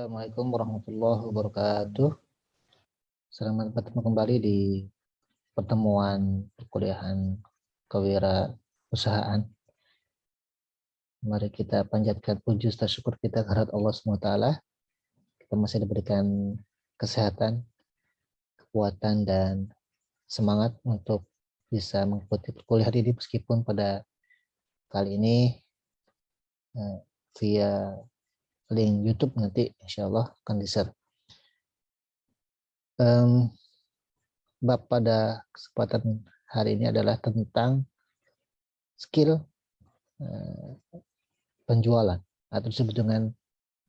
Assalamualaikum warahmatullahi wabarakatuh. Selamat bertemu kembali di pertemuan perkuliahan kewirausahaan. Mari kita panjatkan puji serta syukur kita kehadirat Allah SWT. Kita masih diberikan kesehatan, kekuatan, dan semangat untuk bisa mengikuti perkuliahan ini, meskipun pada kali ini via link YouTube, nanti insya Allah akan di-share. Bab pada kesempatan hari ini adalah tentang skill penjualan atau disebut dengan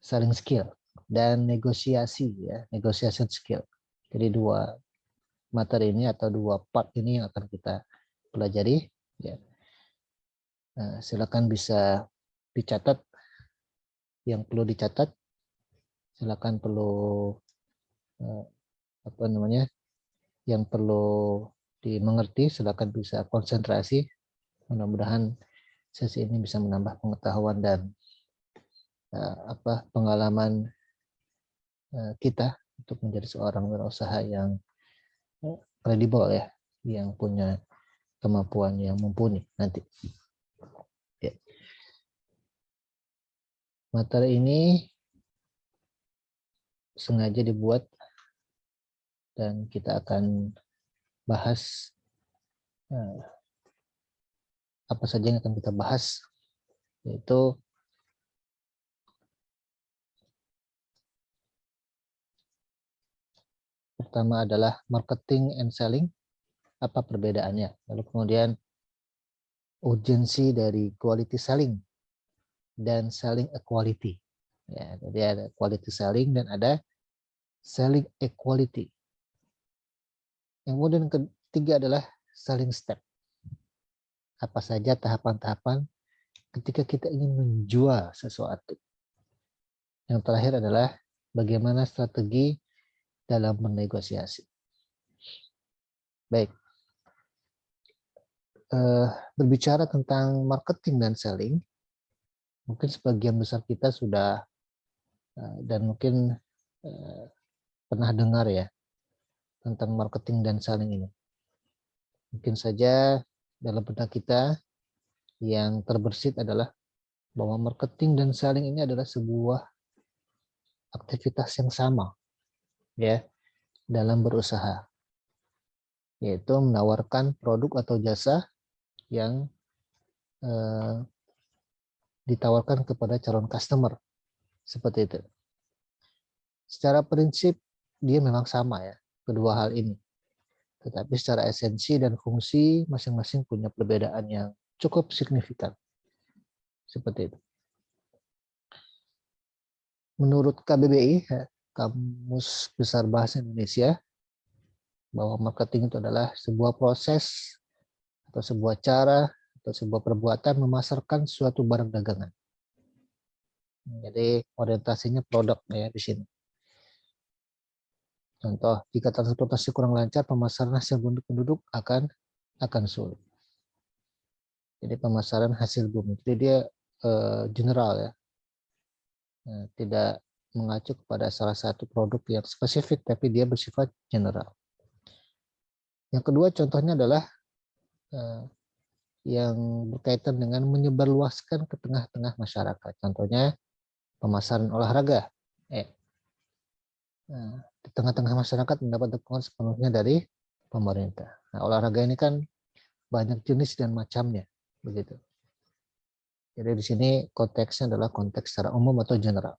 selling skill dan negosiasi, ya, negotiation skill. Jadi dua materi ini atau dua part ini yang akan kita pelajari, ya. Silakan bisa dicatat yang perlu dicatat, silakan perlu yang perlu dimengerti, silakan bisa konsentrasi. Mudah-mudahan sesi ini bisa menambah pengetahuan dan pengalaman kita untuk menjadi seorang wirausaha yang kredibel, ya, yang punya kemampuan yang mumpuni nanti. Ya. Materi ini sengaja dibuat dan kita akan bahas apa saja yang akan kita bahas, yaitu pertama adalah marketing and selling, apa perbedaannya, lalu kemudian urgensi dari quality selling dan selling equality, ya. Jadi ada quality selling dan ada selling equality. Yang kemudian ketiga adalah selling step, apa saja tahapan-tahapan ketika kita ingin menjual sesuatu. Yang terakhir adalah bagaimana strategi dalam bernegosiasi. Baik, berbicara tentang marketing dan selling, mungkin sebagian besar kita sudah dan mungkin pernah dengar, ya, tentang marketing dan selling ini. Mungkin saja dalam benak kita yang terbersit adalah bahwa marketing dan selling ini adalah sebuah aktivitas yang sama, ya, dalam berusaha, yaitu menawarkan produk atau jasa yang ditawarkan kepada calon customer, seperti itu. Secara prinsip dia memang sama, ya, kedua hal ini, tetapi secara esensi dan fungsi masing-masing punya perbedaan yang cukup signifikan, seperti itu. Menurut KBBI, Kamus Besar Bahasa Indonesia, bahwa marketing itu adalah sebuah proses atau sebuah cara atau sebuah perbuatan memasarkan suatu barang dagangan. Jadi orientasinya produk, ya, di sini. Contoh, jika transportasi kurang lancar, pemasaran hasil penduduk akan sulit. Jadi pemasaran hasil bumi. Jadi dia general, ya. Tidak mengacu kepada salah satu produk yang spesifik, tapi dia bersifat general. Yang kedua contohnya adalah yang berkaitan dengan menyebarluaskan ke tengah-tengah masyarakat. Contohnya pemasaran olahraga. Di tengah-tengah masyarakat mendapat dukungan sepenuhnya dari pemerintah. Nah, olahraga ini kan banyak jenis dan macamnya, begitu. Jadi di sini konteksnya adalah konteks secara umum atau general.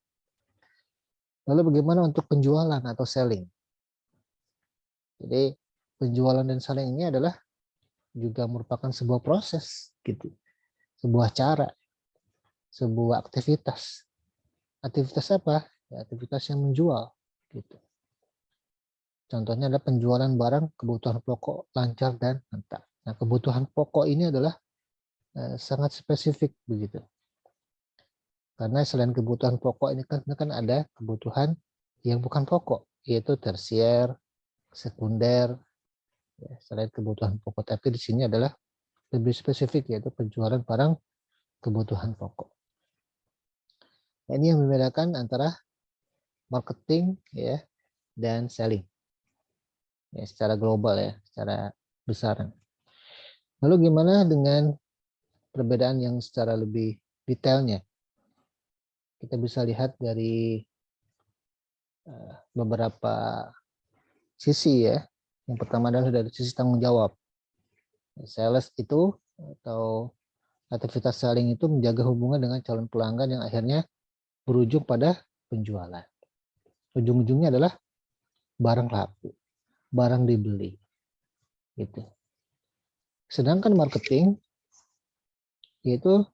Lalu bagaimana untuk penjualan atau selling? Jadi penjualan dan selling ini adalah juga merupakan sebuah proses, gitu, sebuah cara, sebuah aktivitas. Aktivitas apa? Ya, aktivitas yang menjual, gitu. Contohnya adalah penjualan barang kebutuhan pokok lancar dan mentah. Nah, kebutuhan pokok ini adalah sangat spesifik, begitu. Karena selain kebutuhan pokok ini kan ada kebutuhan yang bukan pokok, yaitu tersier, sekunder, ya, selain kebutuhan pokok. Tapi di sini adalah lebih spesifik, yaitu penjualan barang kebutuhan pokok. Nah, ini yang membedakan antara marketing, ya, dan selling. Ya, secara global ya, secara besar. Lalu gimana dengan perbedaan yang secara lebih detailnya? Kita bisa lihat dari beberapa sisi ya. Yang pertama adalah dari sisi tanggung jawab. Sales itu atau aktivitas selling itu menjaga hubungan dengan calon pelanggan yang akhirnya berujung pada penjualan. Ujung-ujungnya adalah barang laku, barang dibeli. Gitu. Sedangkan marketing yaitu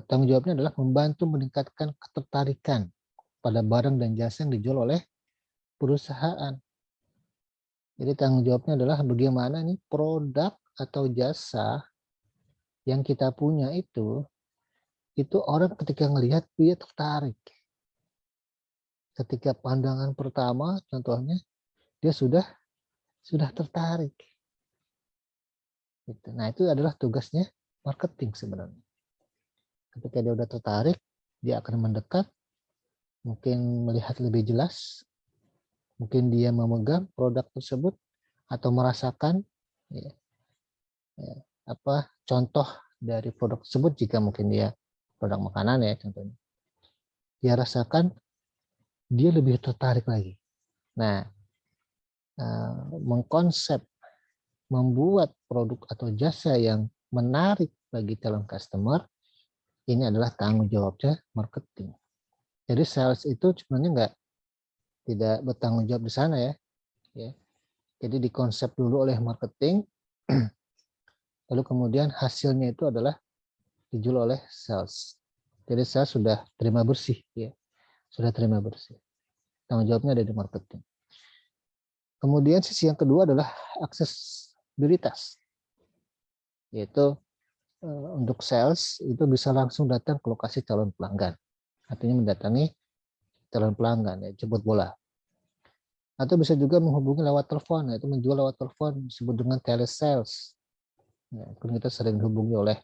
tanggung jawabnya adalah membantu meningkatkan ketertarikan pada barang dan jasa yang dijual oleh perusahaan. Jadi tanggung jawabnya adalah bagaimana nih produk atau jasa yang kita punya itu orang ketika melihat dia tertarik. Ketika pandangan pertama contohnya dia sudah tertarik. Nah itu adalah tugasnya marketing sebenarnya. Ketika dia sudah tertarik, dia akan mendekat, mungkin melihat lebih jelas, mungkin dia memegang produk tersebut atau merasakan ya, apa contoh dari produk tersebut jika mungkin dia produk makanan ya contohnya. Dia rasakan, dia lebih tertarik lagi. Nah, mengkonsep, membuat produk atau jasa yang menarik bagi calon customer, ini adalah tanggung jawabnya marketing. Jadi sales itu sebenarnya tidak bertanggung jawab di sana ya. Jadi dikonsep dulu oleh marketing, lalu kemudian hasilnya itu adalah dijual oleh sales. Jadi sales sudah terima bersih ya. Sudah terima bersih. Tanggung jawabnya ada di marketing. Kemudian sisi yang kedua adalah aksesibilitas. Yaitu untuk sales itu bisa langsung datang ke lokasi calon pelanggan. Artinya mendatangi calon pelanggan, ya, jemput bola. Atau bisa juga menghubungi lewat telepon, yaitu menjual lewat telepon, disebut dengan telesales. Ya, kita sering dihubungi oleh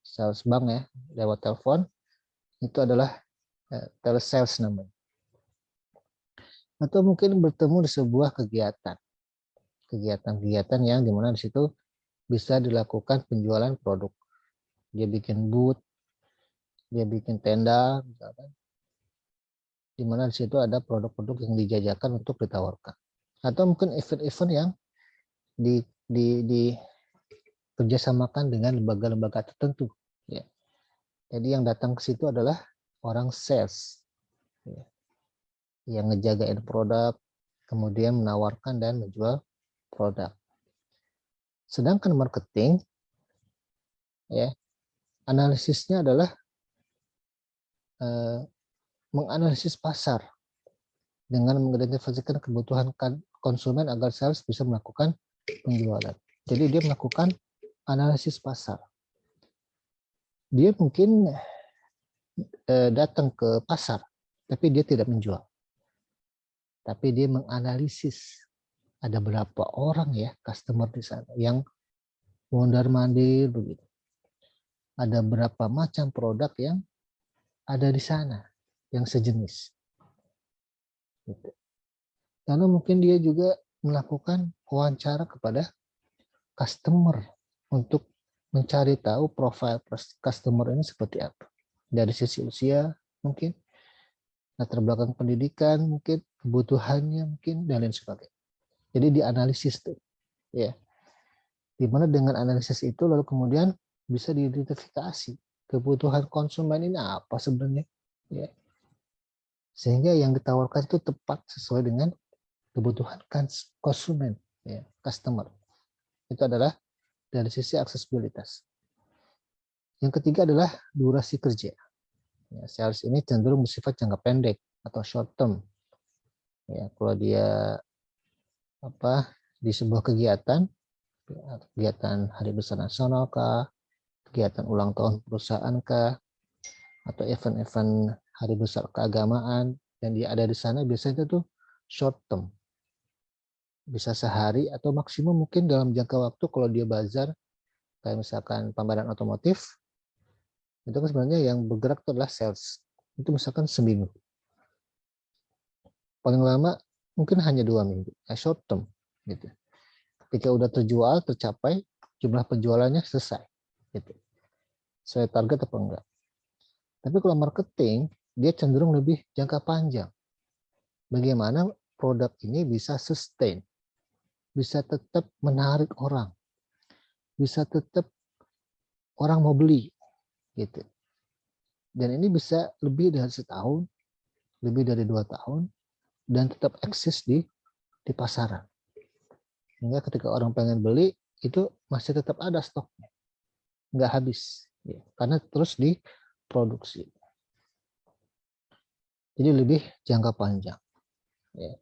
sales bank ya, lewat telepon, itu adalah telesales namanya. Atau mungkin bertemu di sebuah kegiatan yang dimana di situ bisa dilakukan penjualan produk. Dia bikin booth, dia bikin tenda, misalkan, di mana di situ ada produk-produk yang dijajakan untuk ditawarkan. Atau mungkin event-event yang kerjasamakan dengan lembaga-lembaga tertentu. Ya. Jadi yang datang ke situ adalah orang sales, ya, yang ngejagain produk, kemudian menawarkan dan menjual produk. Sedangkan marketing, ya, analisisnya adalah menganalisis pasar dengan mengidentifikasikan kebutuhan konsumen agar sales bisa melakukan penjualan. Jadi dia melakukan analisis pasar. Dia mungkin datang ke pasar, tapi dia tidak menjual. Tapi dia menganalisis ada berapa orang ya customer di sana yang mondar-mandir begitu. Ada berapa macam produk yang ada di sana yang sejenis. Gitu. Lalu mungkin dia juga melakukan wawancara kepada customer untuk mencari tahu profil customer ini seperti apa. Dari sisi usia mungkin, latar belakang pendidikan mungkin, kebutuhannya mungkin, dan lain sebagainya. Jadi dianalisis tuh, ya. Dimana dengan analisis itu lalu kemudian bisa diidentifikasi kebutuhan konsumen ini apa sebenarnya, ya. Sehingga yang ditawarkan itu tepat sesuai dengan kebutuhan konsumen, ya, customer. Itu adalah dari sisi aksesibilitas. Yang ketiga adalah durasi kerja. Ya, sales ini cenderung bersifat jangka pendek atau short term. Ya, kalau dia di sebuah kegiatan hari besar nasional kah, kegiatan ulang tahun perusahaan kah, atau event-event hari besar keagamaan, dan dia ada di sana biasanya itu short term. Bisa sehari atau maksimum mungkin dalam jangka waktu kalau dia bazar, kayak misalkan pameran otomotif, itu kan sebenarnya yang bergerak itu adalah sales. Itu misalkan seminggu. paling lama mungkin hanya 2 minggu, short term gitu. Ketika udah terjual, tercapai, jumlah penjualannya selesai gitu. Sesuai target apa enggak. Tapi kalau marketing, dia cenderung lebih jangka panjang. Bagaimana produk ini bisa sustain, bisa tetap menarik orang, bisa tetap orang mau beli gitu. Dan ini bisa lebih dari setahun, lebih dari 2 tahun, dan tetap eksis di pasaran. Sehingga ketika orang pengen beli, itu masih tetap ada stoknya, nggak habis, ya, karena terus diproduksi. Jadi lebih jangka panjang. Ya.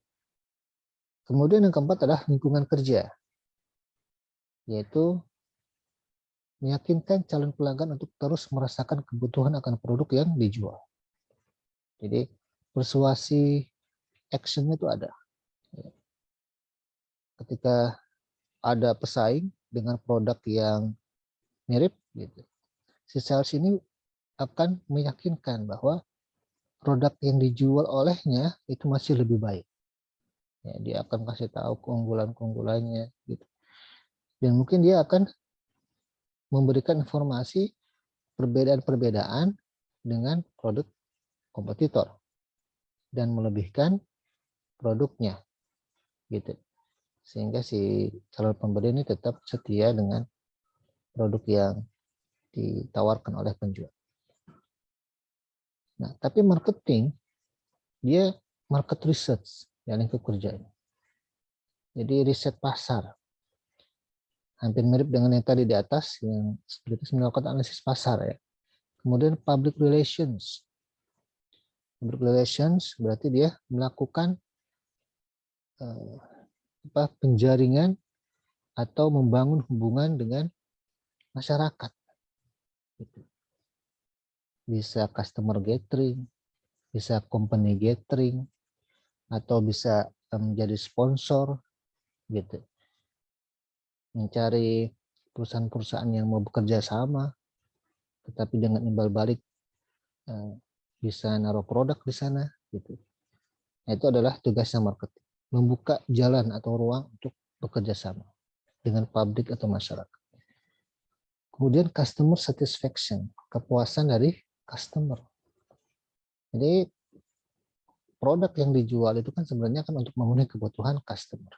Kemudian yang keempat adalah lingkungan kerja, yaitu meyakinkan calon pelanggan untuk terus merasakan kebutuhan akan produk yang dijual. Jadi persuasi action itu ada. Ketika ada pesaing dengan produk yang mirip, gitu, si sales ini akan meyakinkan bahwa produk yang dijual olehnya itu masih lebih baik. Ya, dia akan kasih tahu keunggulan-keunggulannya, gitu. Dan mungkin dia akan memberikan informasi perbedaan-perbedaan dengan produk kompetitor dan melebihkan produknya, gitu. Sehingga si calon pembeli ini tetap setia dengan produk yang ditawarkan oleh penjual. Nah, tapi marketing dia market research yang lingkup kerja ini. Jadi riset pasar. Hampir mirip dengan yang tadi di atas yang seperti melakukan analisis pasar ya. Kemudian public relations. Public relations berarti dia melakukan penjaringan atau membangun hubungan dengan masyarakat. Bisa customer gathering, bisa company gathering, atau bisa menjadi sponsor, gitu. Mencari perusahaan-perusahaan yang mau bekerja sama, tetapi dengan imbal balik bisa naruh produk di sana, gitu. Nah, itu adalah tugasnya marketing, membuka jalan atau ruang untuk bekerja sama dengan publik atau masyarakat. Kemudian customer satisfaction, kepuasan dari customer. Jadi produk yang dijual itu kan sebenarnya kan untuk memenuhi kebutuhan customer.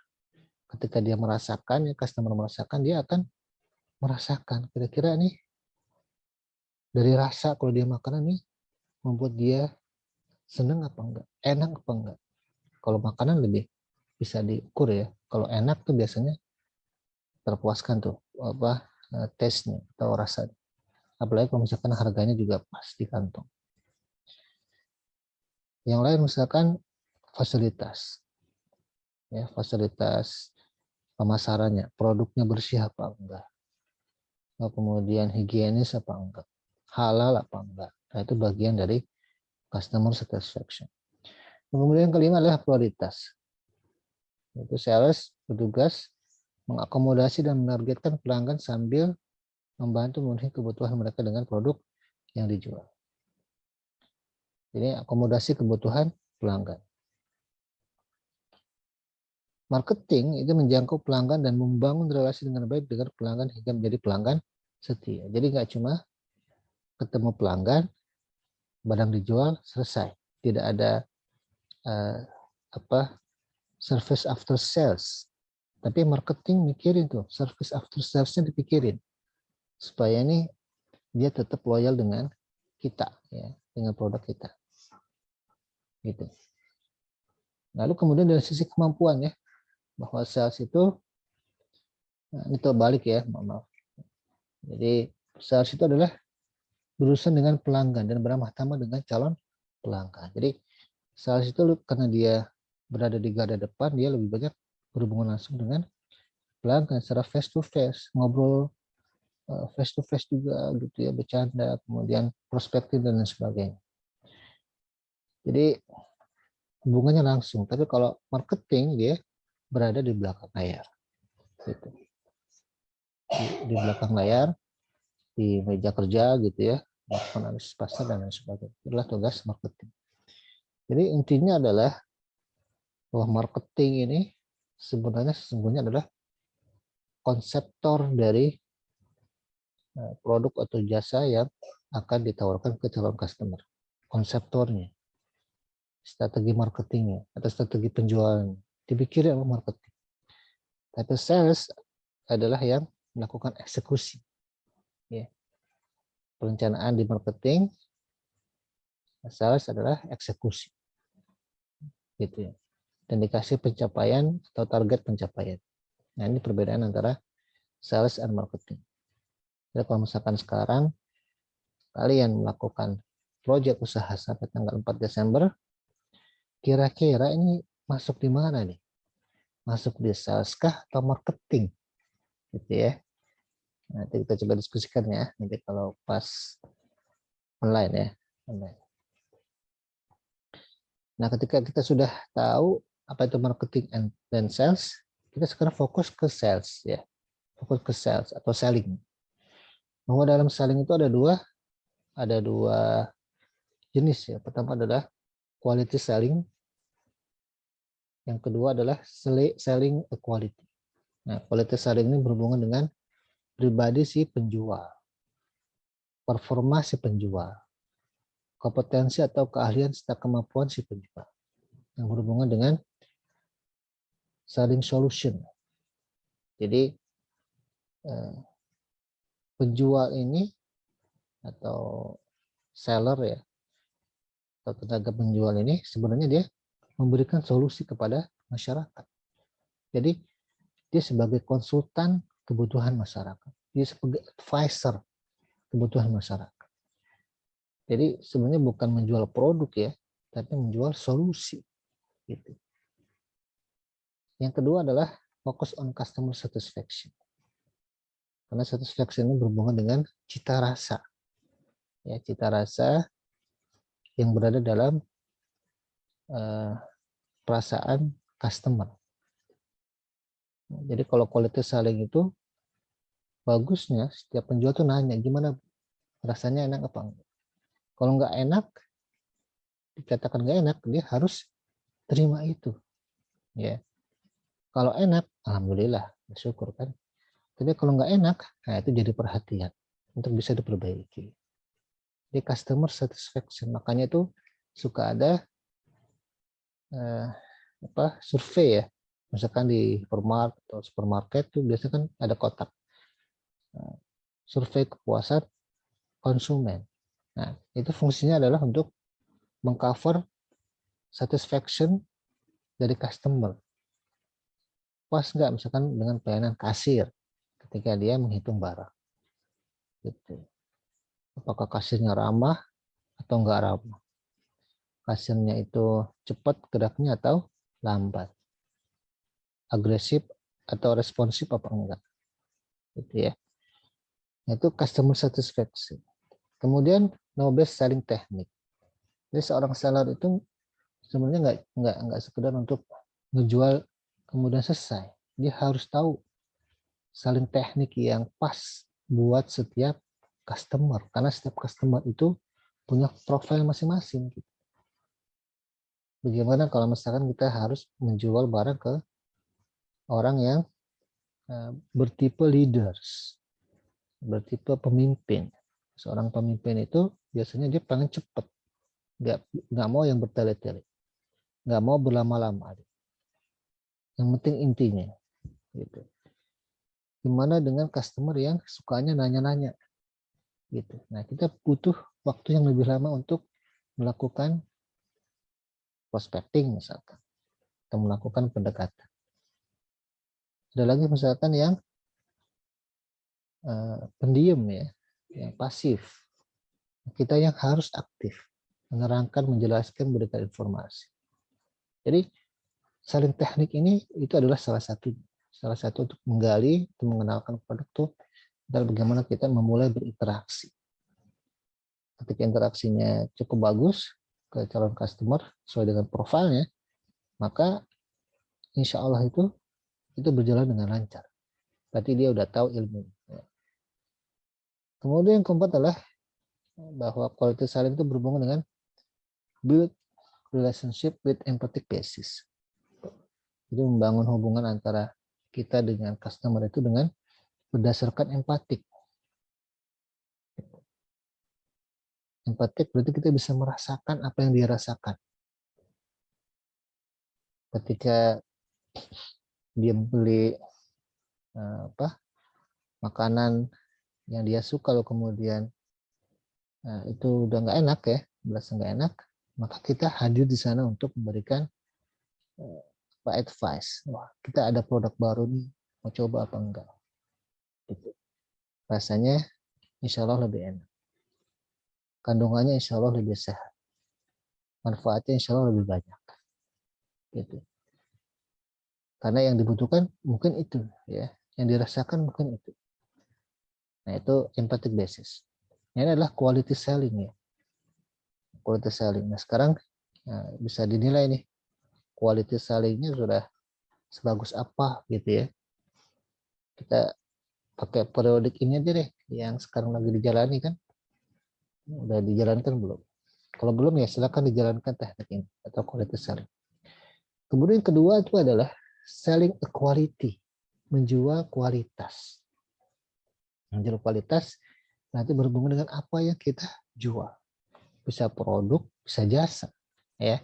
Ketika dia merasakan, ya customer merasakan, dia akan merasakan kira-kira nih dari rasa kalau dia makanan nih membuat dia seneng apa enggak, enak apa enggak. Kalau makanan lebih bisa diukur ya. Kalau enak tuh biasanya terpuaskan tuh taste-nya atau rasanya. Apalagi kalau misalkan harganya juga pas di kantong. Yang lain misalkan fasilitas. Ya, fasilitas pemasarannya, produknya bersih apa enggak. Kemudian higienis apa enggak. Halal apa enggak. Nah, itu bagian dari customer satisfaction. Kemudian yang kelima adalah prioritas. Itu sales bertugas mengakomodasi dan menargetkan pelanggan sambil membantu memenuhi kebutuhan mereka dengan produk yang dijual. Jadi akomodasi kebutuhan pelanggan. Marketing itu menjangkau pelanggan dan membangun relasi dengan baik dengan pelanggan hingga menjadi pelanggan setia. Jadi nggak cuma ketemu pelanggan, barang dijual, selesai. Tidak ada service after sales. Tapi marketing mikirin tuh, service after sales-nya dipikirin. Supaya ini dia tetap loyal dengan kita, ya, dengan produk kita. Gitu. Lalu kemudian dari sisi kemampuan ya, bahwa sales itu, ini terbalik ya, maaf. Jadi sales itu adalah berurusan dengan pelanggan dan beramah tamah dengan calon pelanggan. Jadi sales itu karena dia berada di garda depan, dia lebih banyak berhubungan langsung dengan pelanggan secara face to face, ngobrol face to face juga gitu ya, bercanda, kemudian prospektif dan lain sebagainya. Jadi hubungannya langsung. Tapi kalau marketing dia berada di belakang layar, gitu. Di belakang layar, di meja kerja gitu ya, melakukan analisis pasar dan lain sebagainya. Itulah tugas marketing. Jadi intinya adalah bahwa marketing ini sesungguhnya adalah konseptor dari produk atau jasa yang akan ditawarkan ke calon customer. Konseptornya, strategi marketingnya, atau strategi penjualan. Dipikirin sama marketing. Tapi sales adalah yang melakukan eksekusi. Ya. Perencanaan di marketing, sales adalah eksekusi. Gitu ya. Dan dikasih pencapaian atau target pencapaian. Nah, ini perbedaan antara sales and marketing. Jadi kalau misalkan sekarang kalian melakukan proyek usaha sampai tanggal 4 Desember, kira-kira ini masuk di mana nih? Masuk di sales kah atau marketing? Gitu ya. Nanti kita coba diskusikan ya, nanti kalau pas online ya. Online. Nah, ketika kita sudah tahu apa itu marketing dan sales, kita sekarang fokus ke sales ya. Fokus ke sales atau selling. Bahwa dalam selling itu ada dua jenis ya. Pertama adalah quality selling. Yang kedua adalah selling equality. Nah, quality selling ini berhubungan dengan pribadi si penjual, performa si penjual, kompetensi atau keahlian serta kemampuan si penjual. Yang berhubungan dengan selling solution. Jadi penjual ini atau seller ya, atau tenaga penjual ini sebenarnya dia memberikan solusi kepada masyarakat. Jadi dia sebagai konsultan kebutuhan masyarakat, dia sebagai advisor kebutuhan masyarakat. Jadi sebenarnya bukan menjual produk ya, tapi menjual solusi. Gitu. Yang kedua adalah fokus on customer satisfaction. Karena satisfaction ini berhubungan dengan cita rasa. Ya, cita rasa yang berada dalam perasaan customer. Jadi kalau quality selling itu bagusnya setiap penjual tuh nanya gimana rasanya, enak apa enggak. Kalau nggak enak, dikatakan nggak enak, dia harus terima itu. Ya. Kalau enak, alhamdulillah, bersyukur kan. Tapi kalau nggak enak, nah itu jadi perhatian untuk bisa diperbaiki. Jadi customer satisfaction, makanya itu suka ada survei ya. Misalkan di hypermarket atau supermarket tuh biasanya kan ada kotak survei kepuasan konsumen. Nah, itu fungsinya adalah untuk mengcover satisfaction dari customer. Puas nggak misalkan dengan pelayanan kasir ketika dia menghitung barang. Gitu. Apakah kasirnya ramah atau nggak ramah? Kasirnya itu cepat geraknya atau lambat? Agresif atau responsif apa enggak? Gitu ya. Itu customer satisfaction. Kemudian know best selling technique. Jadi seorang seller itu sebenarnya nggak sekedar untuk ngejual kemudian selesai. Dia harus tahu selling teknik yang pas buat setiap customer, karena setiap customer itu punya profil masing-masing. Bagaimana kalau misalkan kita harus menjual barang ke orang yang bertipe leaders, bertipe pemimpin. Seorang pemimpin itu biasanya dia pengen cepat, nggak mau yang bertele-tele, nggak mau berlama-lama. Yang penting intinya, gitu. Gimana dengan customer yang sukanya nanya-nanya, gitu. Nah, kita butuh waktu yang lebih lama untuk melakukan prospecting misalkan, atau melakukan pendekatan. Ada lagi misalkan yang pendiam ya, yang pasif. Kita yang harus aktif, menerangkan, menjelaskan, memberikan informasi. Jadi saling teknik ini itu adalah salah satu untuk menggali, untuk mengenalkan produk itu adalah bagaimana kita memulai berinteraksi. Ketika interaksinya cukup bagus ke calon customer sesuai dengan profilnya, maka insya Allah itu berjalan dengan lancar. Berarti dia udah tahu ilmu. Kemudian yang keempat adalah bahwa quality selling itu berhubungan dengan build relationship with empathic basis. Jadi membangun hubungan antara kita dengan customer itu dengan berdasarkan empatik. Empatik berarti kita bisa merasakan apa yang dia rasakan. Ketika dia beli makanan yang dia suka, lalu kemudian itu udah nggak enak ya, berasa nggak enak, maka kita hadir di sana untuk memberikan advice. Wah, kita ada produk baru nih, mau coba apa enggak? Gitu. Rasanya insya Allah lebih enak. Kandungannya insya Allah lebih sehat. Manfaatnya insya Allah lebih banyak. Gitu. Karena yang dibutuhkan mungkin itu, ya, yang dirasakan mungkin itu. Nah, itu empathic basis. Ini adalah quality selling ya. Quality selling. Nah, sekarang bisa dinilai nih quality sellingnya sudah sebagus apa gitu ya. Kita pakai periodik ini aja deh yang sekarang lagi dijalani kan. Udah dijalankan belum? Kalau belum ya silakan dijalankan teknik ini atau quality selling. Kemudian kedua itu adalah selling a quality, menjual kualitas. Menjual kualitas nanti berhubungan dengan apa yang kita jual. Bisa produk, bisa jasa, ya.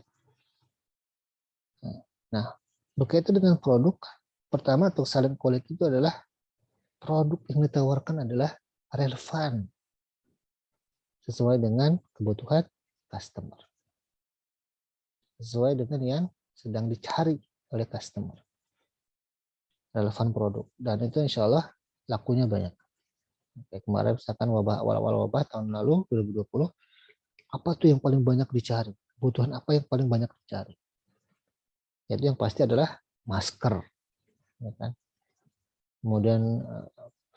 Nah, berkaitan dengan produk, pertama untuk selling quality itu adalah produk yang ditawarkan adalah relevan sesuai dengan kebutuhan customer, sesuai dengan yang sedang dicari oleh customer, relevan produk, dan itu insya Allah lakunya banyak. Kayak kemarin misalkan awal-awal wabah tahun lalu 2020, apa tuh yang paling banyak dicari? Kebutuhan apa yang paling banyak dicari? Jadi yang pasti adalah masker, ya kan? Kemudian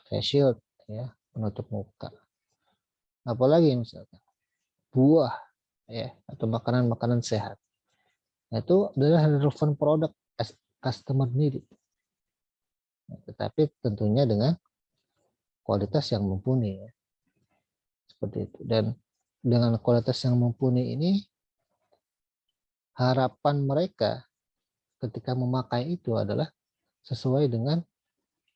face shield, ya, penutup muka. Apalagi misalkan buah, ya, atau makanan-makanan sehat. Nah, itu adalah relevan produk as customer need. Nah, tetapi tentunya dengan kualitas yang mumpuni, ya. Seperti itu. Dan dengan kualitas yang mumpuni ini, harapan mereka ketika memakai itu adalah sesuai dengan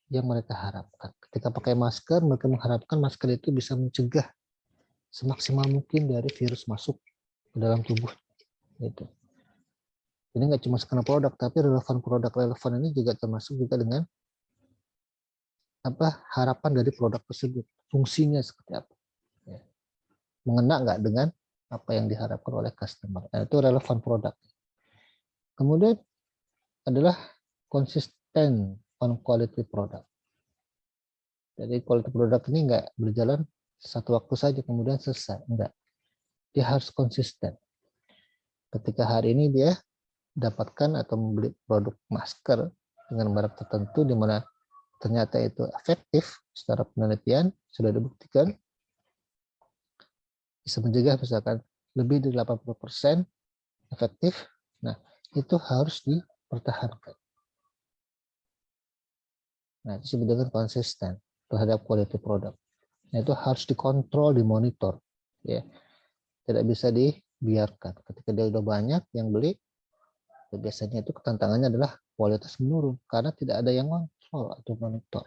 yang mereka harapkan. Ketika pakai masker, mereka mengharapkan masker itu bisa mencegah semaksimal mungkin dari virus masuk ke dalam tubuh. Gitu. Jadi nggak cuma sekedar produk, tapi produk relevan ini juga termasuk juga dengan harapan dari produk tersebut, fungsinya seperti apa, ya. Mengena nggak dengan apa yang diharapkan oleh customer. Nah, itu relevan produk. Kemudian adalah konsisten on quality product. Jadi quality product ini nggak berjalan satu waktu saja kemudian selesai, enggak. Dia harus konsisten. Ketika hari ini dia dapatkan atau membeli produk masker dengan merek tertentu di mana ternyata itu efektif secara penelitian sudah dibuktikan bisa mencegah misalkan lebih dari 80% efektif. Nah, itu harus dipertahankan. Nah, itu disebut dengan konsisten terhadap quality product. Nah, itu harus dikontrol, dimonitor, ya. Tidak bisa dibiarkan. Ketika dia udah banyak yang beli, biasanya itu tantangannya adalah kualitas menurun karena tidak ada yang kontrol atau monitor.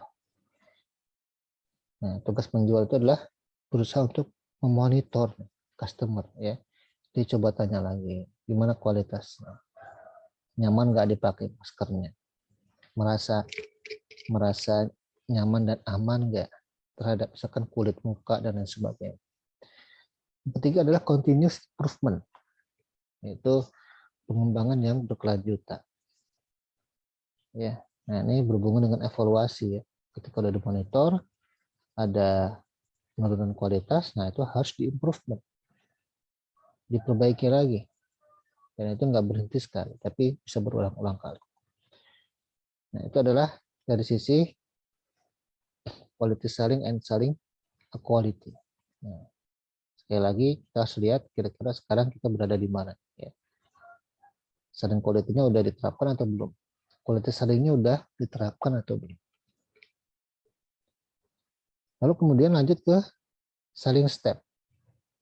Nah, tugas penjual itu adalah berusaha untuk memonitor customer, ya. Dia coba tanya lagi, gimana kualitasnya, nyaman nggak dipakai maskernya, merasa nyaman dan aman nggak terhadap misalkan kulit muka dan lain sebagainya. Yang ketiga adalah continuous improvement, yaitu pengembangan yang berkelanjutan. Ya, nah ini berhubungan dengan evaluasi, ya. Ketika sudah dimonitor, ada penurunan kualitas, nah itu harus diimprovement, diperbaiki lagi, dan itu nggak berhenti sekali, tapi bisa berulang-ulang kali. Nah itu adalah dari sisi quality selling and selling quality. Nah, sekali lagi kita harus lihat kira-kira sekarang kita berada di mana, ya. Selling quality-nya udah diterapkan atau belum? Quality selling-nya udah diterapkan atau belum? Lalu kemudian lanjut ke selling step.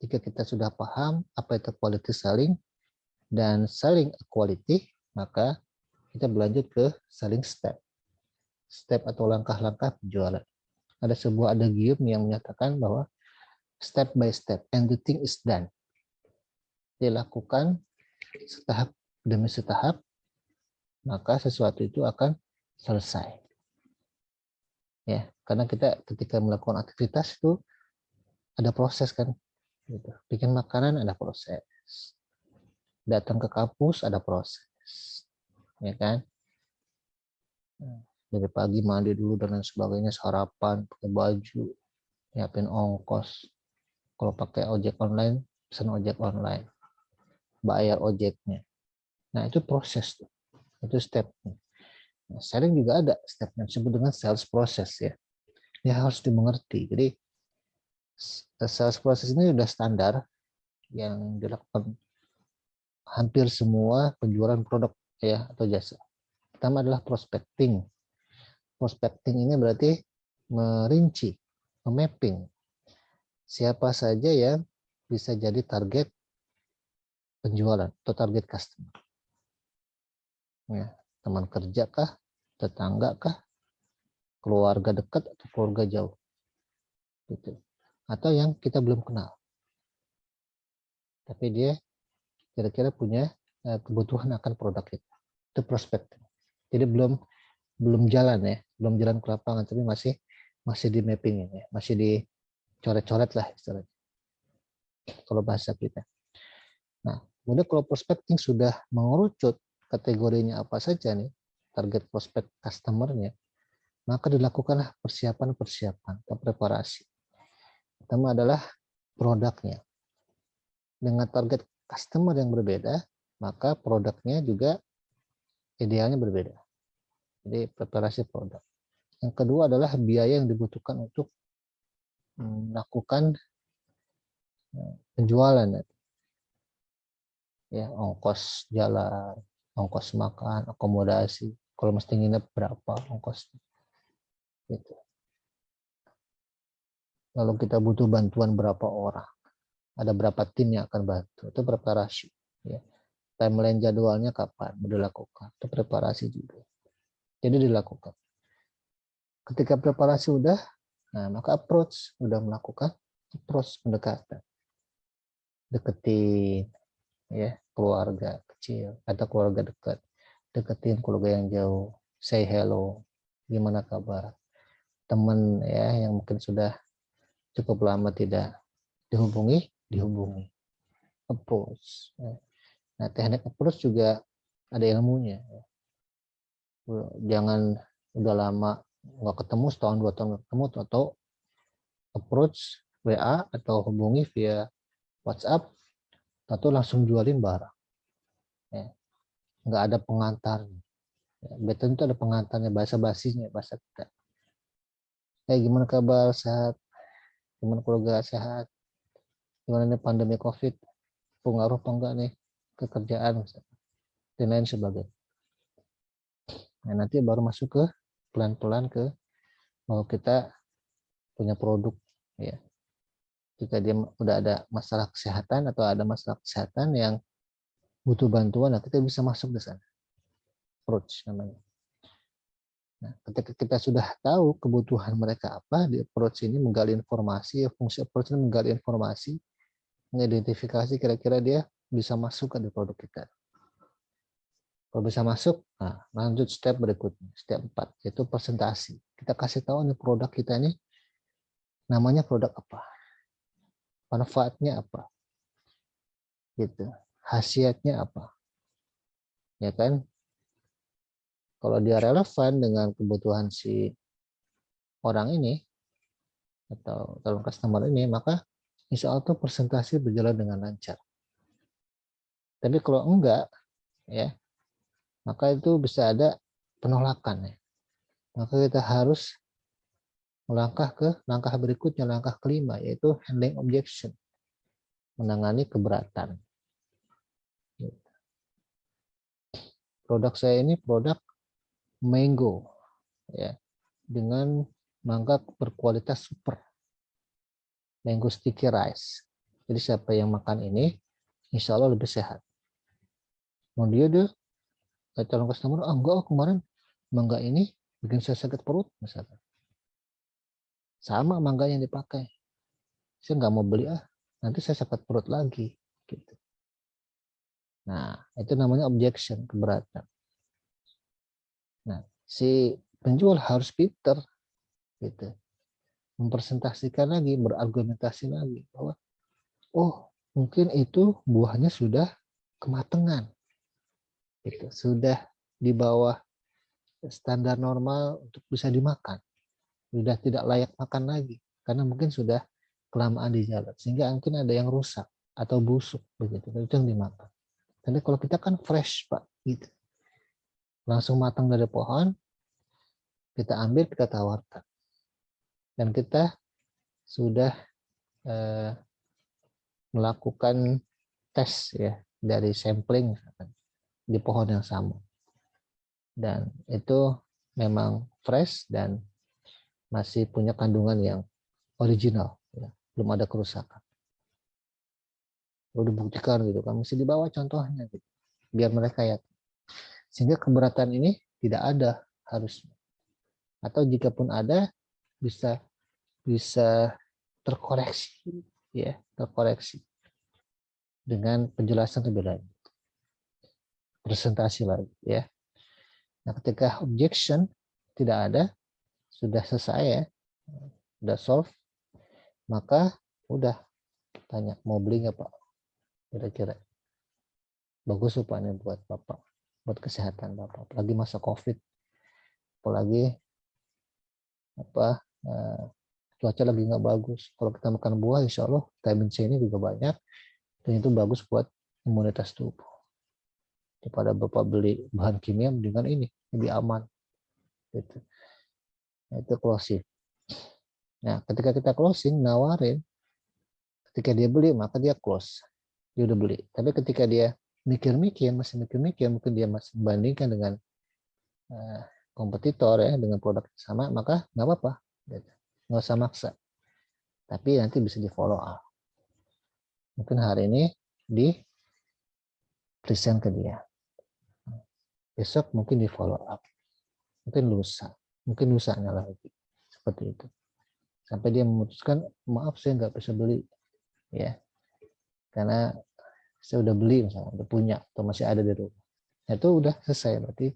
Jika kita sudah paham apa itu quality selling dan selling quality, maka kita berlanjut ke selling step. Step atau langkah-langkah penjualan. Ada sebuah adagium yang menyatakan bahwa step by step, everything is done. Dilakukan setahap demi setahap, maka sesuatu itu akan selesai. Ya, karena kita ketika melakukan aktivitas itu ada proses kan. Gitu. Bikin makanan ada proses. Datang ke kampus ada proses. Ya kan? Dari pagi mandi dulu dan lain sebagainya, sarapan, pakai baju, nyiapin ongkos. Kalau pakai ojek online, pesan ojek online, bayar ojeknya. Nah itu proses tuh, itu stepnya. Nah, selling juga ada stepnya disebut dengan sales process ya. Ini harus dimengerti. Jadi sales process ini sudah standar yang dilakukan hampir semua penjualan produk ya atau jasa. Pertama adalah prospecting. Prospecting ini berarti merinci, memapping siapa saja yang bisa jadi target penjualan atau target customer. Ya, teman kerja kah, tetangga kah, keluarga dekat atau keluarga jauh, gitu. Atau yang kita belum kenal, tapi dia kira-kira punya kebutuhan akan produk kita. Itu prospecting. Jadi belum jalan ya, belum jalan ke lapangan, tapi masih di mapping ya, masih dicoret-coret lah istilahnya kalau bahasa kita. Nah, kemudian kalau prospecting sudah mengerucut kategorinya apa saja nih, target prospek customer-nya, maka dilakukanlah persiapan-persiapan atau preparasi. Pertama adalah produknya. Dengan target customer yang berbeda, maka produknya juga idealnya berbeda. Jadi preparasi produk. Yang kedua adalah biaya yang dibutuhkan untuk melakukan penjualan. Ya, ongkos jalan, ongkos makan, akomodasi. Kalau mesti nginep berapa ongkosnya. Gitu. Lalu kita butuh bantuan berapa orang. Ada berapa tim yang akan bantu. Itu preparasi. Ya. Timeline jadwalnya kapan dilakukan. Itu preparasi juga. Jadi dilakukan. Ketika preparasi udah, nah maka approach, udah melakukan approach pendekatan. Deketin ya keluarga kecil atau keluarga dekat. Deketin keluarga yang jauh. Say hello. Gimana kabar? Teman ya yang mungkin sudah cukup lama tidak dihubungi. Approach. Nah, teknik approach juga ada ilmunya. Jangan udah lama nggak ketemu, setahun 2 tahun nggak ketemu, atau approach WA atau hubungi via WhatsApp, atau langsung jualin barang. Ya. Nggak ada pengantarnya. Ya, betul itu ada pengantarnya, bahasa basinya, bahasa kita. Gimana kabar, sehat? Gimana keluarga, sehat? Gimana nih pandemi COVID? Pengaruh apa enggak nih ke kerjaan? Dan lain sebagainya. Nah, nanti baru masuk ke pelan-pelan ke bahwa kita punya produk ya. Jika dia udah ada masalah kesehatan atau ada masalah kesehatan yang butuh bantuan, nah kita bisa masuk di sana. Approach namanya. Nah, ketika kita sudah tahu kebutuhan mereka apa, di approach ini menggali informasi, fungsi approach ini menggali informasi, mengidentifikasi kira-kira dia bisa masuk ke di produk kita. Kalau bisa masuk, nah lanjut step berikutnya, step 4, yaitu presentasi. Kita kasih tahu nih produk kita ini namanya produk apa, manfaatnya apa, gitu, khasiatnya apa, ya kan? Kalau dia relevan dengan kebutuhan si orang ini atau calon customer ini, maka insya Allah presentasi berjalan dengan lancar. Tapi kalau enggak, ya, maka itu bisa ada penolakan ya. Maka kita harus melangkah ke langkah berikutnya, langkah kelima, yaitu handling objection, menangani keberatan. Produk saya ini produk mango, ya, dengan mangga berkualitas super, mango sticky rice. Jadi siapa yang makan ini, insya Allah lebih sehat. Kemudian calon customer, enggak, kemarin mangga ini bikin saya sakit perut misalkan. Sama mangga yang dipakai, saya nggak mau beli, nanti saya sakit perut lagi gitu. Nah, itu namanya objection, keberatan. Nah, si penjual harus pinter gitu, mempresentasikan lagi, berargumentasi lagi bahwa oh, mungkin itu buahnya sudah kematangan gitu, sudah di bawah standar normal untuk bisa dimakan, sudah tidak layak makan lagi karena mungkin sudah kelamaan di jalan, sehingga mungkin ada yang rusak atau busuk begitu, itu yang dimakan. Tapi kalau kita kan fresh Pak, gitu, langsung matang dari pohon, kita ambil, kita tawarkan, dan kita sudah melakukan tes ya dari sampling di pohon yang sama, dan itu memang fresh dan masih punya kandungan yang original, ya. Belum ada kerusakan. Udah dibuktikan gitu kan, mesti dibawa contohnya gitu, biar mereka ya, sehingga keberatan ini tidak ada harusnya, atau jika pun ada bisa terkoreksi ya, terkoreksi dengan penjelasan lebih lanjut, presentasi lagi ya. Nah, ketika objection tidak ada, sudah selesai ya, udah solve, maka udah tanya, mau beli nggak Pak? Kira-kira bagus rupanya buat Bapak, buat kesehatan Bapak, apalagi masa COVID, apalagi cuaca lagi nggak bagus. Kalau kita makan buah, insya Allah vitamin C ini juga banyak, dan itu bagus buat imunitas tubuh. Daripada Bapak beli bahan kimia, dengan ini lebih aman. Gitu. Nah, itu closing. Nah, ketika kita closing, nawarin, ketika dia beli, maka dia close. Dia udah beli. Tapi ketika dia masih mikir-mikir, mungkin dia masih membandingkan dengan kompetitor ya, dengan produk yang sama, maka nggak apa-apa. Nggak usah maksa. Tapi nanti bisa di follow up. Mungkin hari ini di present ke dia. Besok mungkin di follow up. Mungkin lusanya lagi. Seperti itu. Sampai dia memutuskan, maaf saya nggak bisa beli. Ya, karena saya udah beli misalnya, udah punya, atau masih ada di rumah. Nah, itu udah selesai, berarti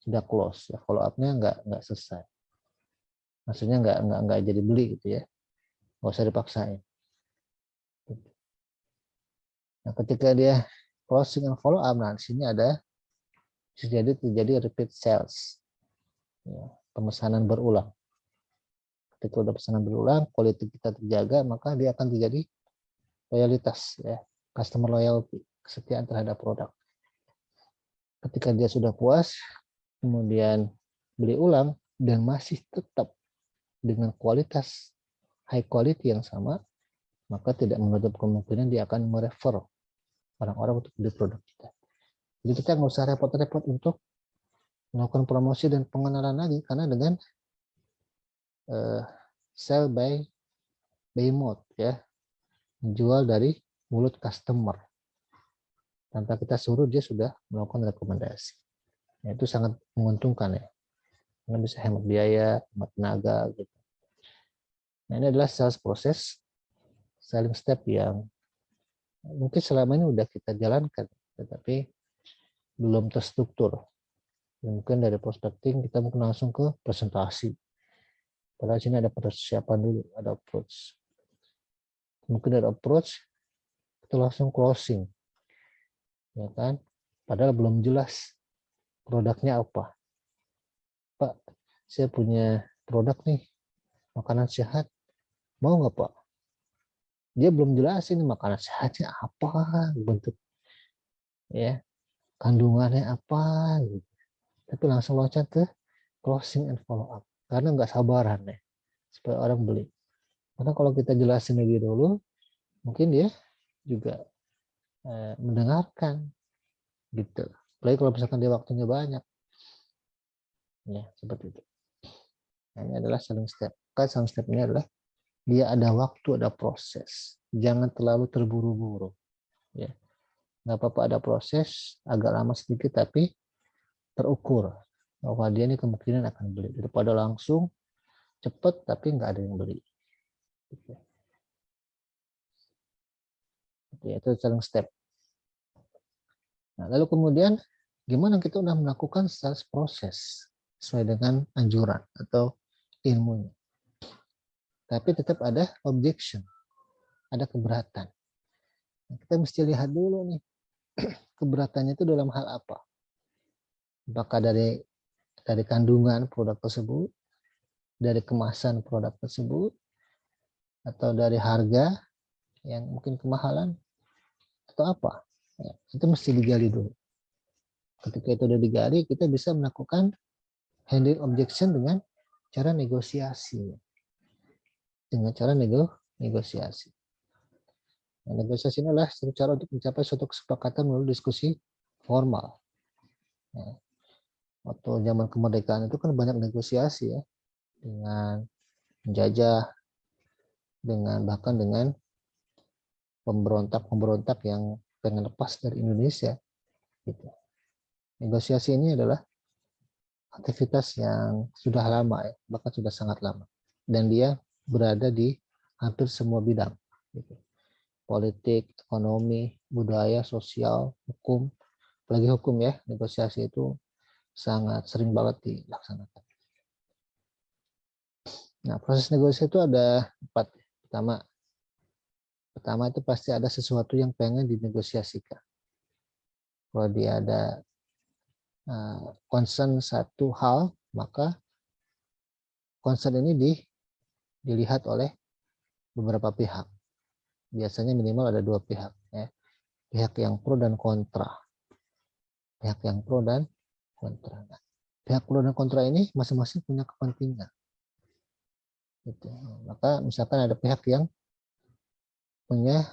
sudah close. Ya, follow up-nya nggak selesai. Maksudnya nggak jadi beli gitu ya. Nggak usah dipaksain. Nah, ketika dia closing and follow up, nah di sini ada terjadi repeat sales, ya, pemesanan berulang. Ketika udah pesanan berulang, quality kita terjaga, maka dia akan terjadi loyalitas, ya, customer loyalty, kesetiaan terhadap produk. Ketika dia sudah puas, kemudian beli ulang dan masih tetap dengan kualitas high quality yang sama, maka tidak menutup kemungkinan dia akan merefer orang-orang untuk beli produk kita. Jadi kita nggak usah repot-repot untuk melakukan promosi dan pengenalan lagi, karena dengan sell by mouth ya, menjual dari mulut customer tanpa kita suruh, dia sudah melakukan rekomendasi. Nah, itu sangat menguntungkan ya, karena bisa hemat biaya, hemat tenaga gitu. Nah, ini adalah sales proses, selling step yang mungkin selama ini udah kita jalankan, tetapi belum terstruktur. Mungkin dari prospecting kita mungkin langsung ke presentasi. Padahal sini ada persiapan dulu, ada approach. Mungkin dari approach kita langsung closing, ya kan? Padahal belum jelas produknya apa. Pak, saya punya produk nih, makanan sehat, mau nggak Pak? Dia belum jelasin makanan sehatnya apa, bentuk, ya, kandungannya apa, gitu. Tapi langsung loncat ke closing and follow up, karena nggak sabaran ya, supaya orang beli. Karena kalau kita jelasin lebih dulu, mungkin dia juga mendengarkan gitu. Apalagi kalau misalkan dia waktunya banyak, ya seperti itu. Nah, ini adalah selling step. Kan selling step ini adalah dia ada waktu, ada proses. Jangan terlalu terburu-buru. Ya, nggak apa-apa ada proses, agak lama sedikit, tapi terukur bahwa dia ini kemungkinan akan beli daripada langsung cepat tapi nggak ada yang beli. Itu selling step. Nah, lalu kemudian gimana kita udah melakukan sales proses sesuai dengan anjuran atau ilmunya. Tapi tetap ada objection, ada keberatan. Nah, kita mesti lihat dulu nih keberatannya itu dalam hal apa. Apakah dari kandungan produk tersebut, dari kemasan produk tersebut, atau dari harga yang mungkin kemahalan, atau apa. Ya, itu mesti digali dulu. Ketika itu sudah digali, kita bisa melakukan handling objection dengan cara negosiasi. Dengan cara negosiasi. Nah, negosiasi ini adalah satu cara untuk mencapai suatu kesepakatan melalui diskusi formal. Ya. Waktu zaman kemerdekaan itu kan banyak negosiasi ya, dengan penjajah, bahkan dengan pemberontak yang pengen lepas dari Indonesia. Gitu. Negosiasi ini adalah aktivitas yang sudah lama ya, bahkan sudah sangat lama, dan dia berada di hampir semua bidang. Gitu. Politik, ekonomi, budaya, sosial, hukum, apalagi hukum ya, negosiasi itu sangat sering banget dilaksanakan. Nah, proses negosiasi itu ada 4. Pertama itu pasti ada sesuatu yang pengen dinegosiasikan. Kalau dia ada concern satu hal, maka concern ini dilihat oleh beberapa pihak. Biasanya minimal ada 2 pihak. Ya. Pihak yang pro dan kontra. Pihak yang pro dan kontra. Nah, pihak pro dan kontra ini masing-masing punya kepentingan. Gitu. Maka misalkan ada pihak yang punya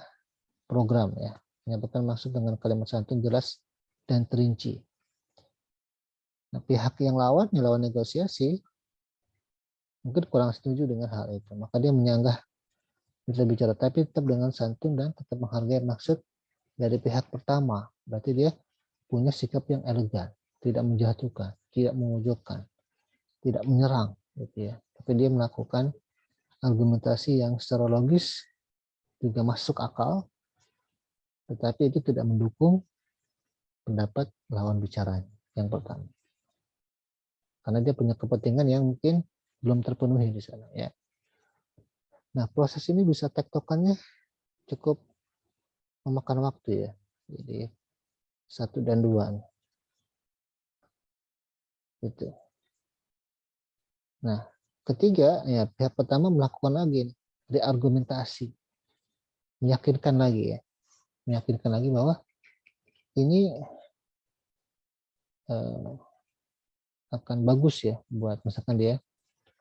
program ya, menyampaikan maksud dengan kalimat santun, jelas dan terinci. Nah, pihak yang lawan negosiasi mungkin kurang setuju dengan hal itu, maka dia menyanggah bicara, tapi tetap dengan santun dan tetap menghargai maksud dari pihak pertama. Berarti dia punya sikap yang elegan, tidak menjatuhkan, tidak memojokkan, tidak menyerang, gitu ya. Tapi dia melakukan argumentasi yang secara logis juga masuk akal, tetapi itu tidak mendukung pendapat lawan bicaranya yang pertama. Karena dia punya kepentingan yang mungkin belum terpenuhi di sana ya. Nah, proses ini bisa tektokannya cukup memakan waktu ya. Jadi 1 dan 2. Gitu. Nah, ketiga ya, pihak pertama melakukan lagi reargumentasi. Meyakinkan lagi ya. Meyakinkan lagi bahwa ini akan bagus ya buat misalkan dia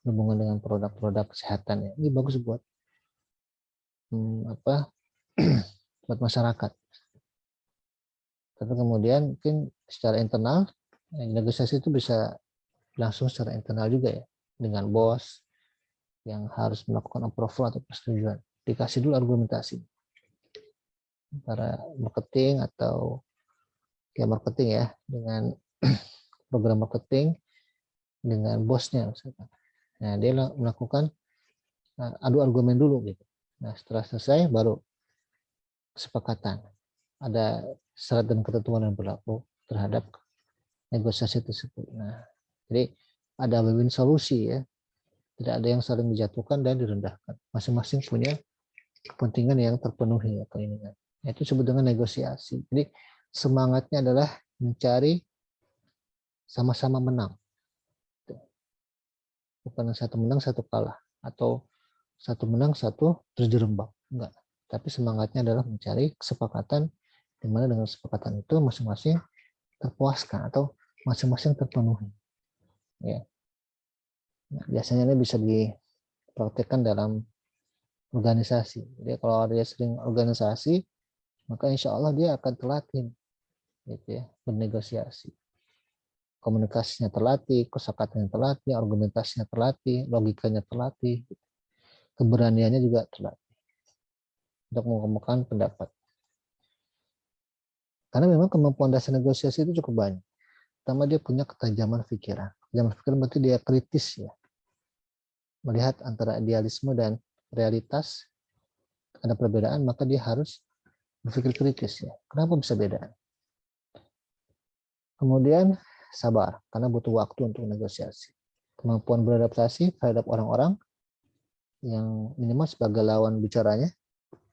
hubungan dengan produk-produk kesehatan ya. Ini bagus buat buat masyarakat. Tapi kemudian mungkin secara internal negosiasi itu bisa langsung secara internal juga ya, dengan bos yang harus melakukan approval atau persetujuan. Dikasih dulu argumentasi antara marketing atau ya marketing ya, dengan program marketing dengan bosnya misalkan. Nah, dia melakukan adu argumen dulu gitu. Nah, setelah selesai baru kesepakatan. Ada syarat dan ketentuan yang berlaku terhadap negosiasi tersebut. Nah, jadi ada win-win solusi ya. Tidak ada yang saling dijatuhkan dan direndahkan. Masing-masing punya kepentingan yang terpenuhi ya, keinginan. Itu disebut dengan negosiasi. Jadi semangatnya adalah mencari sama-sama menang. Bukan satu menang satu kalah atau satu menang satu terjerembab. Enggak. Tapi semangatnya adalah mencari kesepakatan di mana dengan kesepakatan itu masing-masing terpuaskan atau masing-masing terpenuhi. Ya. Nah, biasanya ini bisa dipraktekkan dalam organisasi. Jadi kalau dia sering organisasi, maka insya Allah dia akan terlatih, gitu ya, bernegosiasi. Komunikasinya terlatih, kosakatanya terlatih, argumentasinya terlatih, logikanya terlatih, keberaniannya juga terlatih untuk mengemukakan pendapat. Karena memang kemampuan dasar negosiasi itu cukup banyak. Pertama, dia punya ketajaman pikiran. Ketajaman pikiran berarti dia kritis ya, melihat antara idealisme dan realitas ada perbedaan, maka dia harus berpikir kritis ya. Kenapa bisa beda? Kemudian sabar, karena butuh waktu untuk negosiasi. Kemampuan beradaptasi terhadap orang-orang yang minimal sebagai lawan bicaranya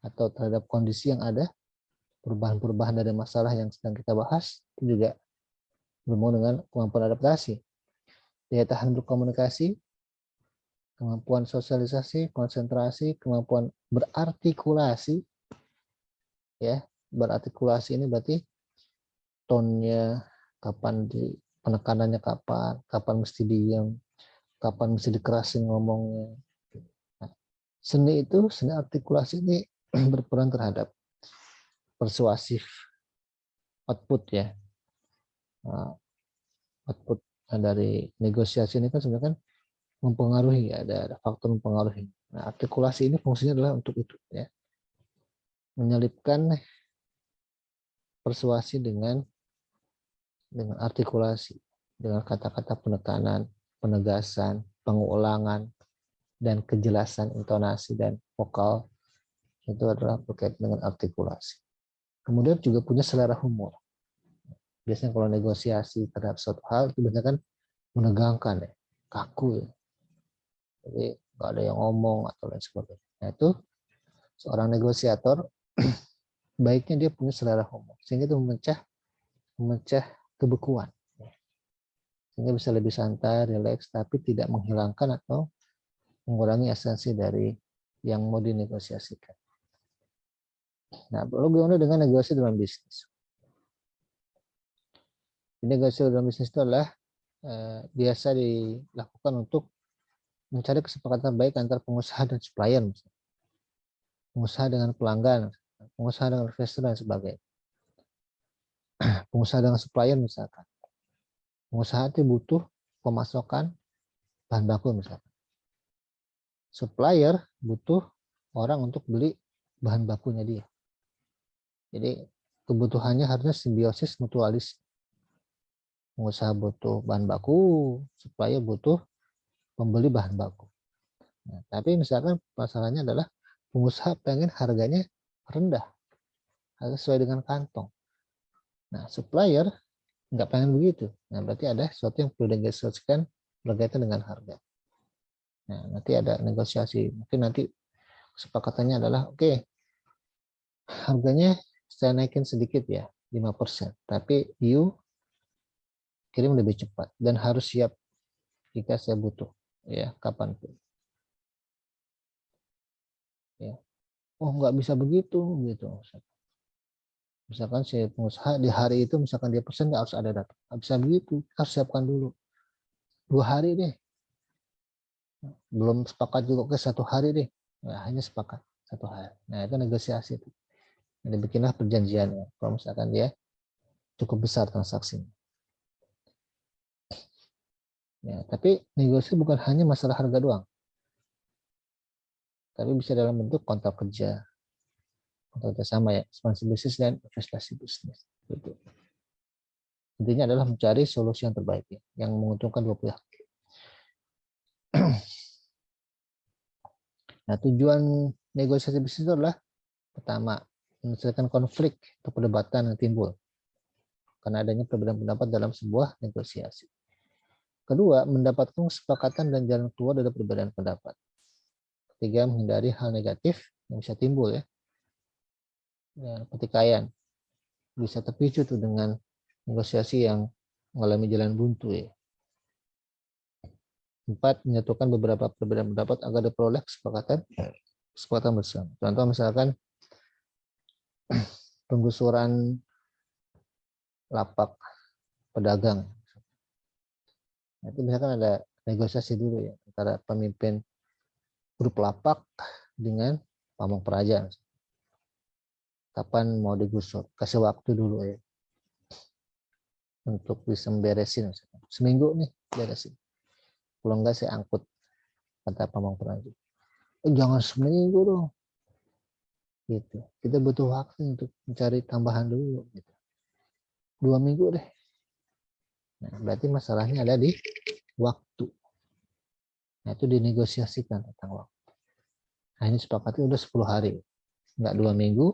atau terhadap kondisi yang ada, perubahan-perubahan dari masalah yang sedang kita bahas, itu juga berhubungan dengan kemampuan adaptasi. Daya tahan berkomunikasi, kemampuan sosialisasi, konsentrasi, kemampuan berartikulasi, ya, berartikulasi ini berarti tone-nya, kapan penekanannya kapan mesti diam, kapan mesti dikerasin ngomongnya. Nah, seni artikulasi ini berperan terhadap persuasif output ya. Nah, output dari negosiasi ini kan sebenarnya kan mempengaruhi, ada faktor mempengaruhi. Nah, artikulasi ini fungsinya adalah untuk itu ya. Menyelipkan persuasi dengan artikulasi, dengan kata-kata penekanan, penegasan, pengulangan, dan kejelasan intonasi dan vokal, itu adalah berkaitan dengan artikulasi. Kemudian juga punya selera humor. Biasanya kalau negosiasi terhadap suatu hal itu biasanya kan menegangkan ya, kaku ya. Jadi nggak ada yang ngomong atau lain sebagainya. Nah itu seorang negosiator baiknya dia punya selera humor sehingga itu memecah kebekuan. Sehingga bisa lebih santai, rileks, tapi tidak menghilangkan atau mengurangi esensi dari yang mau dinegosiasikan. Nah, lalu bagaimana dengan negosiasi dalam bisnis? Negosiasi dalam bisnis itu adalah biasa dilakukan untuk mencari kesepakatan baik antar pengusaha dan supplier, misalnya. Pengusaha dengan pelanggan, pengusaha dengan investor dan sebagainya. Pengusaha dengan supplier misalkan. Pengusaha itu butuh pemasokan bahan baku misalkan. Supplier butuh orang untuk beli bahan bakunya dia. Jadi kebutuhannya harusnya simbiosis mutualis. Pengusaha butuh bahan baku, supplier butuh pembeli bahan baku. Nah, tapi misalkan masalahnya adalah pengusaha pengen harganya rendah, harga sesuai dengan kantong. Nah, supplier nggak pengen begitu. Nah, berarti ada sesuatu yang perlu dinegosiasikan berkaitan dengan harga. Nah, nanti ada negosiasi. Mungkin nanti kesepakatannya adalah, oke, harganya saya naikin sedikit ya, 5%. Tapi you kirim lebih cepat dan harus siap jika saya butuh, ya, kapanpun. Ya. Oh, nggak bisa begitu, gitu. Misalkan si pengusaha di hari itu, misalkan dia pesan nggak harus ada datang. Nggak bisa begitu, harus siapkan dulu. 2 hari deh. Belum sepakat juga ke 1 hari deh. Nah, hanya sepakat 1 hari. Nah, itu negosiasi. Jadi bikinlah perjanjiannya. Kalau misalkan dia cukup besar transaksinya. Ya, tapi negosiasi bukan hanya masalah harga doang. Tapi bisa dalam bentuk kontrak kerja, kontrak kerja sama ya, ekspansi bisnis dan investasi bisnis. Gitu. Intinya adalah mencari solusi yang terbaik ya, yang menguntungkan dua pihak. Nah, tujuan negosiasi bisnis itu adalah pertama, menyelesaikan konflik atau perdebatan yang timbul karena adanya perbedaan pendapat dalam sebuah negosiasi. Kedua, mendapatkan kesepakatan dan jalan keluar dari perbedaan pendapat. Ketiga, menghindari hal negatif yang bisa timbul ya. Pertikaian bisa terpicu tuh dengan negosiasi yang mengalami jalan buntu ya. 4, menyatukan beberapa perbedaan pendapat agar diperoleh kesepakatan bersama. Contoh misalkan penggusuran lapak pedagang. Nah, itu misalkan ada negosiasi dulu ya antara pemimpin grup lapak dengan pamong praja. Kapan mau digusur? Kasih waktu dulu ya untuk bisa beresin. Seminggu nih beresin. Kalau enggak saya angkut, kata pamong praja. Jangan seminggu dong. Gitu. Kita butuh waktu untuk mencari tambahan dulu. Gitu. 2 minggu deh. Nah, berarti masalahnya ada di waktu. Nah, itu dinegosiasikan tentang waktu. Nah, ini sepakati udah 10 hari. Nggak 2 minggu,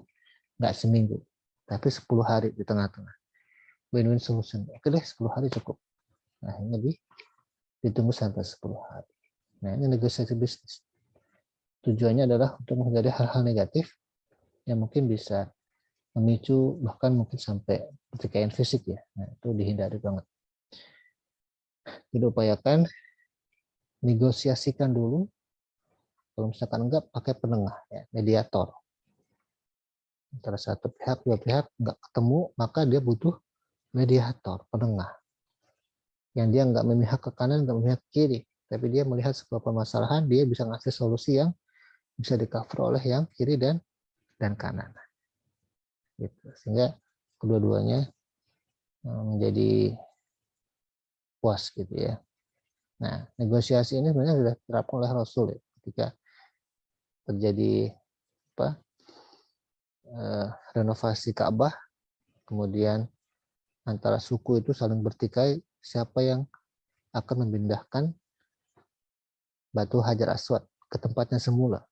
nggak seminggu. Tapi 10 hari di tengah-tengah. Win-win solution. Oke deh, 10 hari cukup. Nah, ini ditunggu sampai 10 hari. Nah, ini negosiasi bisnis. Tujuannya adalah untuk menghindari hal-hal negatif yang mungkin bisa memicu bahkan mungkin sampai pertikaian fisik ya. Nah, itu dihindari banget. Jadi upayakan negosiasikan dulu. Kalau misalkan enggak, pakai penengah ya, mediator. Antara satu pihak, dua pihak enggak ketemu, maka dia butuh mediator, penengah. Yang dia enggak memihak ke kanan, enggak memihak ke kiri, tapi dia melihat sebuah permasalahan, dia bisa ngasih solusi yang bisa di-cover oleh yang kiri dan kanan. Gitu. Sehingga kedua-duanya menjadi puas gitu ya. Nah, negosiasi ini sebenarnya sudah diterapkan oleh Rasul ya, ketika terjadi renovasi Ka'bah, kemudian antara suku itu saling bertikai siapa yang akan memindahkan batu Hajar Aswad ke tempatnya semula.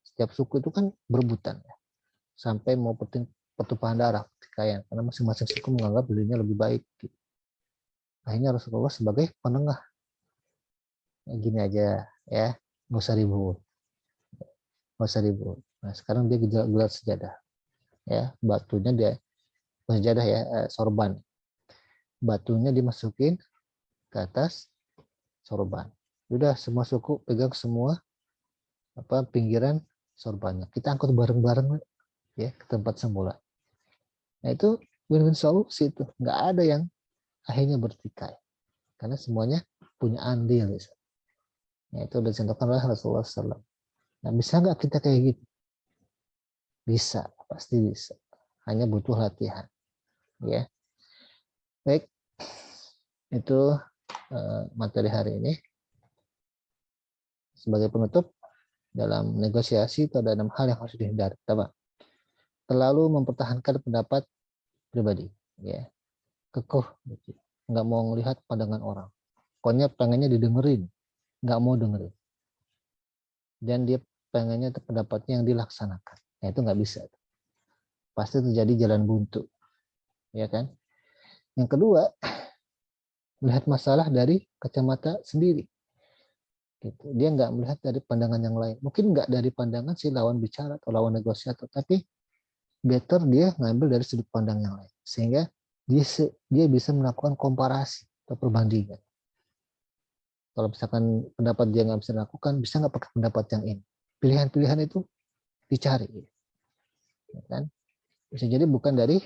Setiap suku itu kan berebutan ya, sampai mau pertumpahan darah, pertikaian, karena masing-masing suku menganggap dirinya lebih baik. Gitu. Akhirnya Rasulullah sebagai penengah, gini aja ya, nggak usah ribut, nggak usah ribut. Nah sekarang dia gelar sejadah, ya batunya dia sejadah ya, sorban, batunya dimasukin ke atas sorban. Udah semua suku pegang semua pinggiran sorbannya. Kita angkut bareng-bareng ya ke tempat semula. Nah itu win-win solusi itu. Nggak ada yang akhirnya bertikai. Karena semuanya punya andil. Nah itu udah dicontohkan oleh Rasulullah SAW. Nah bisa nggak kita kayak gitu? Bisa, pasti bisa. Hanya butuh latihan. Ya, baik. Itu materi hari ini. Sebagai penutup, dalam negosiasi itu ada 6 hal yang harus dihindari. Pertama, terlalu mempertahankan pendapat pribadi, ya, kekeh, gitu. Nggak mau melihat pandangan orang. Pokoknya pengennya didengerin, nggak mau dengerin. Dan dia pengennya pendapatnya yang dilaksanakan. Nah itu nggak bisa. Pasti terjadi jalan buntu, ya kan? Yang kedua, melihat masalah dari kacamata sendiri. Gitu. Dia nggak melihat dari pandangan yang lain. Mungkin nggak dari pandangan si lawan bicara atau lawan negosiator, tapi better dia ngambil dari sudut pandang yang lain. Sehingga dia bisa melakukan komparasi atau perbandingan. Kalau misalkan pendapat dia nggak bisa dilakukan, bisa nggak pakai pendapat yang ini? Pilihan-pilihan itu dicari. Ya kan? Bisa jadi bukan dari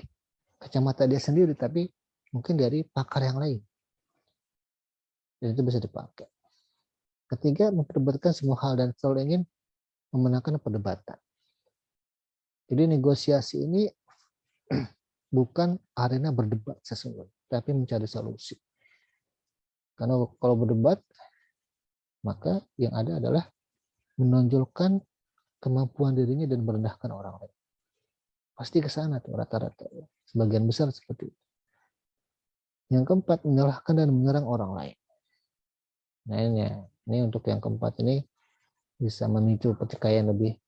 kacamata dia sendiri, tapi mungkin dari pakar yang lain. Dan itu bisa dipakai. Ketiga, memperdebatkan semua hal dan selalu ingin memenangkan perdebatan. Jadi negosiasi ini bukan arena berdebat sesungguhnya, tapi mencari solusi. Karena kalau berdebat, maka yang ada adalah menonjolkan kemampuan dirinya dan merendahkan orang lain. Pasti ke sana tuh rata-rata. Sebagian besar seperti itu. Yang keempat, menyalahkan dan menyerang orang lain. Nah ini untuk yang keempat ini bisa memicu pertikaian lebih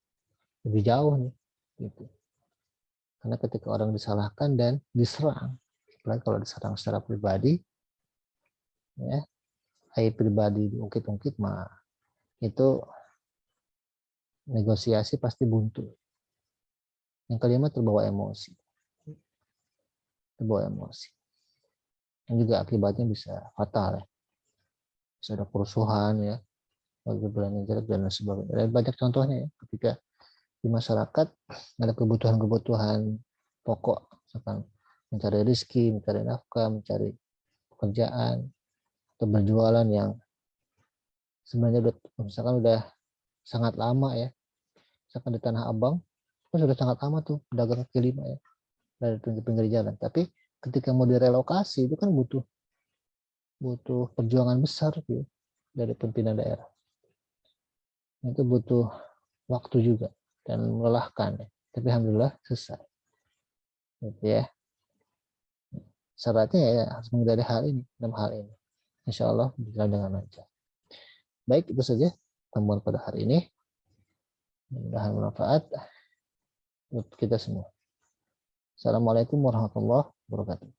jauh nih. Gitu. Karena ketika orang disalahkan dan diserang, apalagi kalau diserang secara pribadi, ya, aib pribadi diungkit-ungkit, mah itu negosiasi pasti buntu. Yang kelima, terbawa emosi. Terbawa emosi. Yang juga akibatnya bisa fatal ya. Bisa ada kerusuhan ya, bagi berani jelek dan lain sebagainya. Dan banyak contohnya ya, ketika di masyarakat ada kebutuhan-kebutuhan pokok, misalkan mencari rezeki, mencari nafkah, mencari pekerjaan, atau berjualan yang sebenarnya misalkan udah sangat lama ya, misalkan di Tanah Abang kan sudah sangat lama tuh pedagang kaki lima ya dari pinggir jalan, tapi ketika mau direlokasi itu kan butuh perjuangan besar gitu dari pimpinan daerah. Itu butuh waktu juga dan melelahkan ya. Tapi alhamdulillah selesai. Gitu ya. Syaratnya ya harus menghindari hal ini, 6 hal ini. Insya Allah berjalan dengan lancar. Baik, itu saja temuan pada hari ini. Mudah-mudahan bermanfaat untuk kita semua. Assalamualaikum warahmatullahi wabarakatuh.